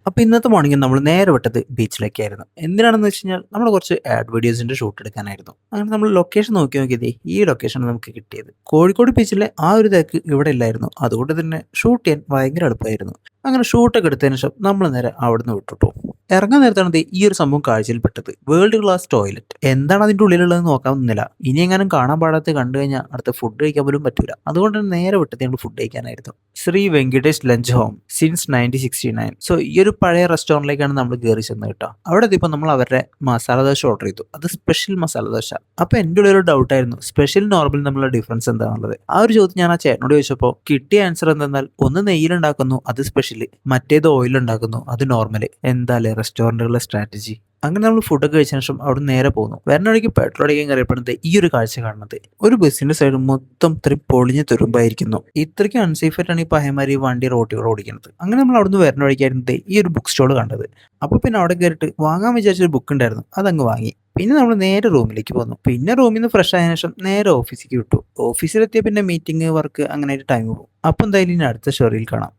അപ്പോൾ ഇന്നത്തെ മോർണിംഗ് നമ്മൾ നേരെ വിട്ടത് ബീച്ചിലേക്കായിരുന്നു. എന്തിനാണെന്ന് വെച്ച് കഴിഞ്ഞാൽ നമ്മൾ കുറച്ച് ആഡ് വീഡിയോസിന്റെ ഷൂട്ട് എടുക്കാനായിരുന്നു. അങ്ങനെ നമ്മൾ ലൊക്കേഷൻ നോക്കിയതേ ഈ ലൊക്കേഷനാണ് നമുക്ക് കിട്ടിയത്. കോഴിക്കോട് ബീച്ചിലെ ആ ഒരു തിരക്ക് ഇവിടെ ഇല്ലായിരുന്നു. അതുകൊണ്ട് തന്നെ ഷൂട്ട് ചെയ്യാൻ ഭയങ്കര എളുപ്പമായിരുന്നു. അങ്ങനെ ഷൂട്ടൊക്കെ എടുത്തതിന് ശേഷം നമ്മൾ നേരെ അവിടുന്ന് വിട്ടുട്ടോ. ഇറങ്ങാൻ നേരത്താണ് ദേ ഈ ഒരു സംഭവം കാഴ്ചയിൽപ്പെട്ടത്. World class toilet. എന്താണ് അതിന്റെ ഉള്ളിലുള്ളതെന്ന് നോക്കാൻ നിന്നില്ല. ഇനി എങ്ങാനും കാണാൻ പാടാത്ത കണ്ടു കഴിഞ്ഞാൽ അടുത്ത ഫുഡ് കഴിക്കാൻ പോലും പറ്റൂല. അതുകൊണ്ട് തന്നെ നേരെ വിട്ടത് ഞങ്ങൾ ഫുഡ് കഴിക്കാനായിരുന്നു. Sri Venkatesh lunch home since 1969. So ഈ ഒരു പഴയ റെസ്റ്റോറൻറ്റിലേക്കാണ് നമ്മൾ കയറി ചെന്നത് കേട്ടോ. അവിടെ എത്തിയപ്പോൾ നമ്മൾ അവരുടെ മസാല ദോശ ഓർഡർ ചെയ്തു. അത് സ്പെഷ്യൽ മസാല ദോശ. അപ്പോൾ എൻ്റെ ഉള്ളിൽ ഒരു ഡൗട്ട് ആയിരുന്നു, സ്പെഷ്യൽ നോർമൽ തമ്മിലുള്ള ഡിഫറൻസ് എന്താണെന്നുള്ളത്. ആ ഒരു ചോദ്യം ഞാൻ ആ ചേട്ടനോട് ചോദിച്ചപ്പോൾ കിട്ടിയ ആൻസർ എന്തെന്നാൽ ഒന്ന് നെയ്യിലുണ്ടാക്കുന്നു അത് സ്പെഷ്യൽ, മറ്റേത് ഓയിലുണ്ടാക്കുന്നു അത് നോർമൽ. എന്താല്ലേ റെസ്റ്റോറൻറ്റുകളുടെ സ്ട്രാറ്റജി. അങ്ങനെ നമ്മൾ ഫുഡൊക്കെ കഴിച്ചതിന് ശേഷം അവിടെ നേരെ പോകുന്നു. വരുന്ന വഴിക്ക് പെട്രോൾ അടിക്കാൻ കയറിയപ്പെടുന്നത് ഈ ഒരു കാഴ്ച കാണുന്നത്. ഒരു ബസ്സിന്റെ സൈഡ് മൊത്തം ഇത്രയും പൊളിഞ്ഞ് തുരുമ്പായിരിക്കുന്നു. ഇത്രയ്ക്കും അൺസേഫ് ആയിട്ടാണ് ഈ പഹയമാരി വണ്ടി റോട്ടിലൂടെ ഓടിക്കുന്നത്. അങ്ങനെ നമ്മൾ അവിടുന്ന് വരുന്ന വഴിക്കായിരുന്നത് ഈ ഒരു ബുക്ക് സ്റ്റോൾ കണ്ടത്. അപ്പോൾ പിന്നെ അവിടെ കയറിയിട്ട് വാങ്ങാൻ വിചാരിച്ചൊരു ബുക്ക് ഉണ്ടായിരുന്നു, അതങ്ങ് വാങ്ങി. പിന്നെ നമ്മൾ നേരെ റൂമിലേക്ക് പോന്നു. പിന്നെ റൂമിൽ നിന്ന് ഫ്രഷ് ആയതിനു ശേഷം നേരെ ഓഫീസിലേക്ക് വിട്ടു. ഓഫീസിലെത്തിയ പിന്നെ മീറ്റിംഗ് വർക്ക് അങ്ങനെ ടൈം പോകും. അപ്പോൾ എന്തായാലും ഇനി അടുത്ത സ്റ്റോറിയിൽ കാണാം.